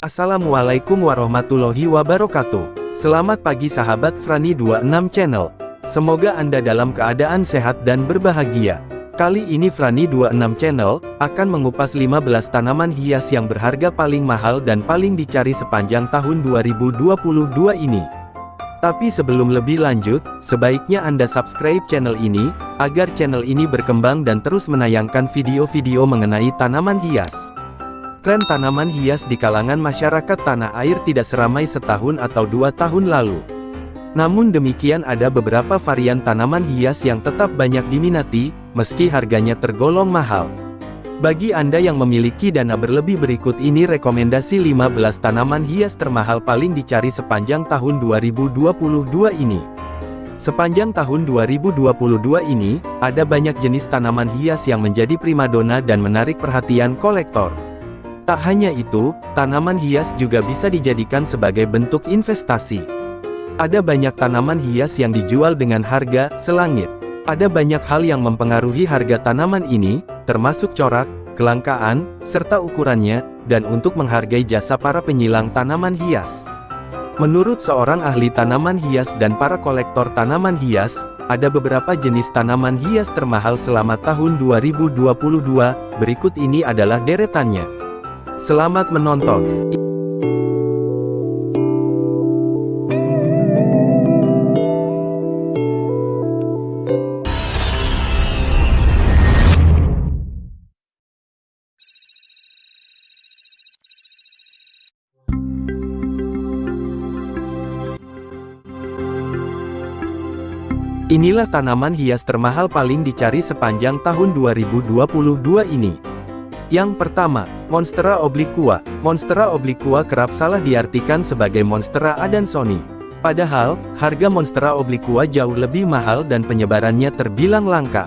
Assalamualaikum warahmatullahi wabarakatuh. Selamat pagi sahabat Frani26 Channel. Semoga Anda dalam keadaan sehat dan berbahagia. Kali ini Frani26 Channel akan mengupas 15 tanaman hias yang berharga paling mahal dan paling dicari sepanjang tahun 2022 ini. Tapi sebelum lebih lanjut, sebaiknya Anda subscribe channel ini, agar channel ini berkembang dan terus menayangkan video-video mengenai tanaman hias. Tren tanaman hias di kalangan masyarakat tanah air tidak seramai setahun atau 2 tahun lalu. Namun demikian ada beberapa varian tanaman hias yang tetap banyak diminati, meski harganya tergolong mahal. Bagi Anda yang memiliki dana berlebih, berikut ini rekomendasi 15 tanaman hias termahal paling dicari sepanjang tahun 2022 ini. Sepanjang tahun 2022 ini, ada banyak jenis tanaman hias yang menjadi primadona dan menarik perhatian kolektor. Tak hanya itu, tanaman hias juga bisa dijadikan sebagai bentuk investasi. Ada banyak tanaman hias yang dijual dengan harga selangit. Ada banyak hal yang mempengaruhi harga tanaman ini, termasuk corak, kelangkaan, serta ukurannya, dan untuk menghargai jasa para penyilang tanaman hias. Menurut seorang ahli tanaman hias dan para kolektor tanaman hias, ada beberapa jenis tanaman hias termahal selama tahun 2022, berikut ini adalah deretannya. Selamat menonton. Inilah tanaman hias termahal paling dicari sepanjang tahun 2022 ini. Yang pertama, Monstera obliqua. Monstera obliqua kerap salah diartikan sebagai Monstera adansoni. Padahal, harga Monstera obliqua jauh lebih mahal dan penyebarannya terbilang langka.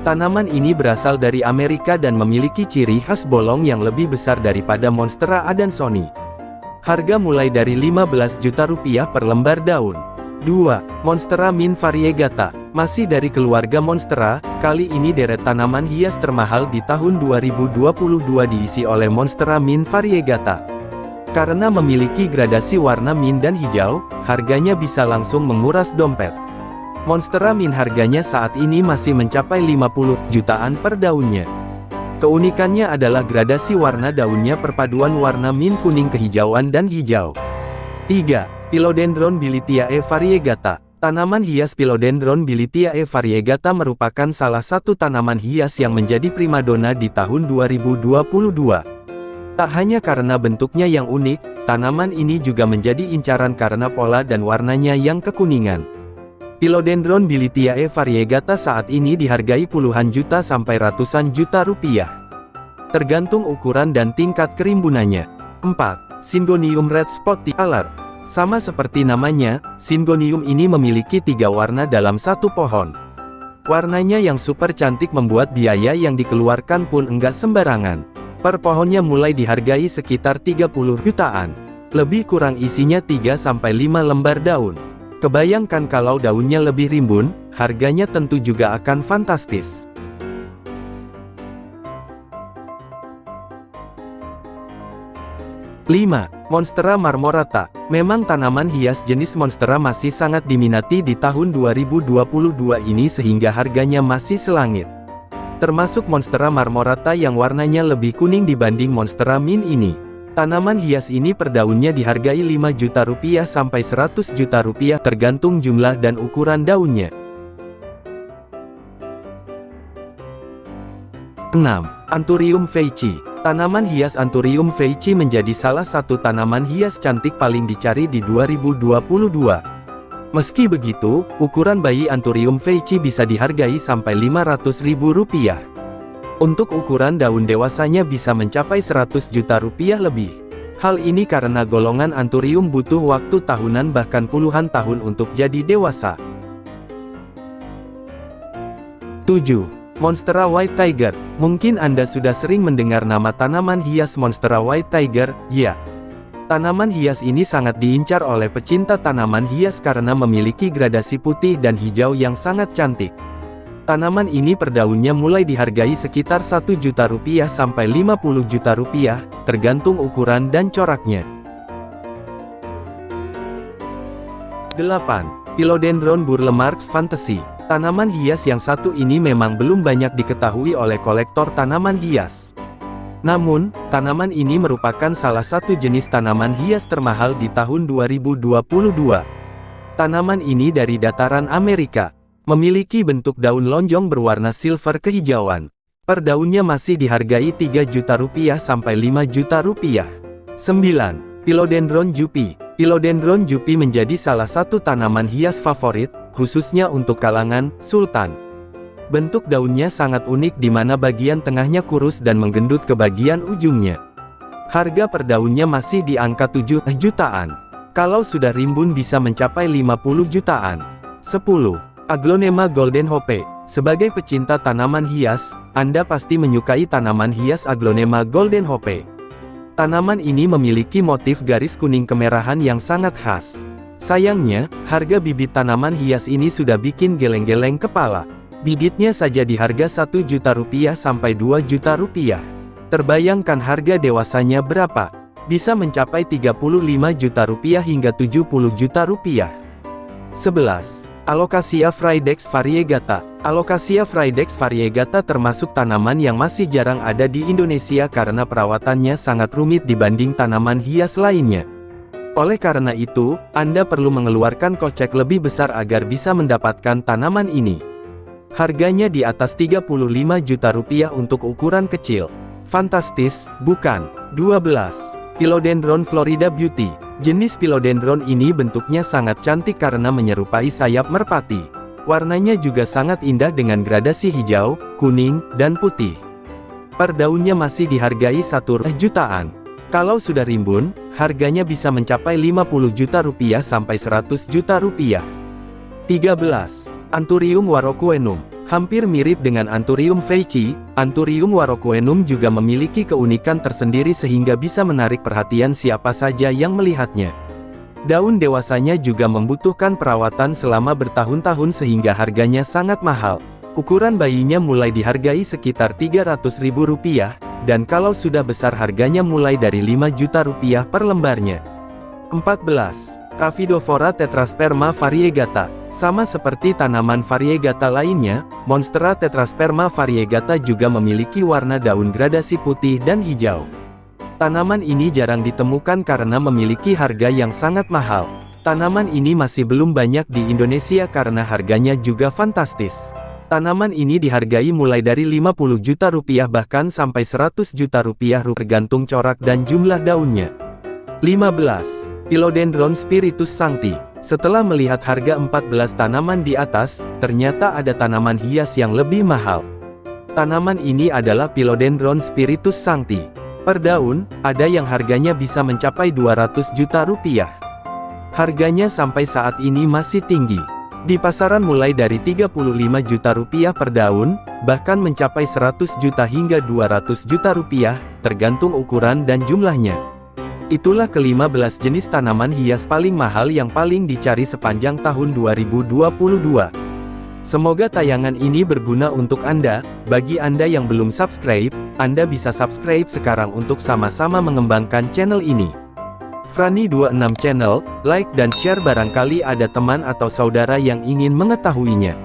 Tanaman ini berasal dari Amerika dan memiliki ciri khas bolong yang lebih besar daripada Monstera adansoni. Harga mulai dari 15 juta rupiah per lembar daun. 2. Monstera mint variegata. Masih dari keluarga Monstera, kali ini deret tanaman hias termahal di tahun 2022 diisi oleh Monstera mint variegata. Karena memiliki gradasi warna mint dan hijau, harganya bisa langsung menguras dompet. Monstera mint harganya saat ini masih mencapai 50 jutaan per daunnya. Keunikannya adalah gradasi warna daunnya perpaduan warna mint kuning kehijauan dan hijau. 3. Philodendron Bilithiae variegata. Tanaman hias Philodendron Bilithiae variegata merupakan salah satu tanaman hias yang menjadi primadona di tahun 2022. Tak hanya karena bentuknya yang unik, tanaman ini juga menjadi incaran karena pola dan warnanya yang kekuningan. Philodendron Bilithiae variegata saat ini dihargai puluhan juta sampai ratusan juta rupiah, tergantung ukuran dan tingkat kerimbunannya. 4. Syngonium Red Spotted Color. Sama seperti namanya, Syngonium ini memiliki 3 warna dalam satu pohon. Warnanya yang super cantik membuat biaya yang dikeluarkan pun enggak sembarangan. Per pohonnya mulai dihargai sekitar 30 jutaan. Lebih kurang isinya 3-5 lembar daun. Kebayangkan kalau daunnya lebih rimbun, harganya tentu juga akan fantastis. 5. Monstera marmorata. Memang tanaman hias jenis Monstera masih sangat diminati di tahun 2022 ini sehingga harganya masih selangit. Termasuk Monstera marmorata yang warnanya lebih kuning dibanding Monstera mint ini. Tanaman hias ini per daunnya dihargai 5 juta rupiah sampai 100 juta rupiah tergantung jumlah dan ukuran daunnya. 6. Anthurium veitchii. Tanaman hias Anthurium veitchii menjadi salah satu tanaman hias cantik paling dicari di 2022. Meski begitu, ukuran bayi Anthurium veitchii bisa dihargai sampai Rp500.000. Untuk ukuran daun dewasanya bisa mencapai 100 juta rupiah lebih. Hal ini karena golongan Anthurium butuh waktu tahunan bahkan puluhan tahun untuk jadi dewasa. 7. Monstera White Tiger. Mungkin Anda sudah sering mendengar nama tanaman hias Monstera White Tiger, ya. Tanaman hias ini sangat diincar oleh pecinta tanaman hias karena memiliki gradasi putih dan hijau yang sangat cantik. Tanaman ini per daunnya mulai dihargai sekitar 1 juta rupiah sampai 50 juta rupiah, tergantung ukuran dan coraknya. 8. Philodendron Burle Marx Fantasy. Tanaman hias yang satu ini memang belum banyak diketahui oleh kolektor tanaman hias. Namun, tanaman ini merupakan salah satu jenis tanaman hias termahal di tahun 2022. Tanaman ini dari dataran Amerika. Memiliki bentuk daun lonjong berwarna silver kehijauan. Per daunnya masih dihargai 3 juta rupiah sampai 5 juta rupiah. 9. Philodendron Jupi. Philodendron Jupi menjadi salah satu tanaman hias favorit, khususnya untuk kalangan sultan. Bentuk daunnya sangat unik di mana bagian tengahnya kurus dan menggendut ke bagian ujungnya. Harga per daunnya masih di angka 7 jutaan. Kalau sudah rimbun bisa mencapai 50 jutaan. 10. Aglonema Golden Hope. Sebagai pecinta tanaman hias, Anda pasti menyukai tanaman hias Aglonema Golden Hope. Tanaman ini memiliki motif garis kuning kemerahan yang sangat khas. Sayangnya, harga bibit tanaman hias ini sudah bikin geleng-geleng kepala. Bibitnya saja di harga 1 juta rupiah sampai 2 juta rupiah. Terbayangkan harga dewasanya berapa? Bisa mencapai 35 juta rupiah hingga 70 juta rupiah. 11. Alocasia Fraidex Variegata. Alocasia Fraidex Variegata termasuk tanaman yang masih jarang ada di Indonesia karena perawatannya sangat rumit dibanding tanaman hias lainnya. Oleh karena itu, Anda perlu mengeluarkan kocek lebih besar agar bisa mendapatkan tanaman ini. Harganya di atas 35 juta rupiah untuk ukuran kecil. Fantastis, bukan? 12. Philodendron Florida Beauty. Jenis philodendron ini bentuknya sangat cantik karena menyerupai sayap merpati. Warnanya juga sangat indah dengan gradasi hijau, kuning, dan putih. Per daunnya masih dihargai 1 jutaan. Kalau sudah rimbun, harganya bisa mencapai 50 juta rupiah sampai 100 juta rupiah. 13. Anthurium Warocquenum. Hampir mirip dengan Anthurium veitchii, Anthurium Warocquenum juga memiliki keunikan tersendiri sehingga bisa menarik perhatian siapa saja yang melihatnya. Daun dewasanya juga membutuhkan perawatan selama bertahun-tahun sehingga harganya sangat mahal. Ukuran bayinya mulai dihargai sekitar 300 ribu rupiah, dan kalau sudah besar harganya mulai dari 5 juta rupiah per lembarnya. 14. Raphidophora Tetrasperma Variegata. Sama seperti tanaman variegata lainnya, Monstera Tetrasperma Variegata juga memiliki warna daun gradasi putih dan hijau. Tanaman ini jarang ditemukan karena memiliki harga yang sangat mahal. Tanaman ini masih belum banyak di Indonesia karena harganya juga fantastis. Tanaman ini dihargai mulai dari 50 juta rupiah bahkan sampai 100 juta rupiah tergantung corak dan jumlah daunnya. 15. Philodendron Spiritus Sancti. Setelah melihat harga 14 tanaman di atas, ternyata ada tanaman hias yang lebih mahal. Tanaman ini adalah Philodendron Spiritus Sancti. Per daun, ada yang harganya bisa mencapai 200 juta rupiah. Harganya sampai saat ini masih tinggi. Di pasaran mulai dari 35 juta rupiah per daun, bahkan mencapai 100 juta hingga 200 juta rupiah, tergantung ukuran dan jumlahnya. Itulah ke-15 jenis tanaman hias paling mahal yang paling dicari sepanjang tahun 2022. Semoga tayangan ini berguna untuk Anda. Bagi Anda yang belum subscribe, Anda bisa subscribe sekarang untuk sama-sama mengembangkan channel ini. Frani26 Channel, like dan share barangkali ada teman atau saudara yang ingin mengetahuinya.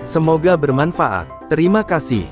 Semoga bermanfaat. Terima kasih.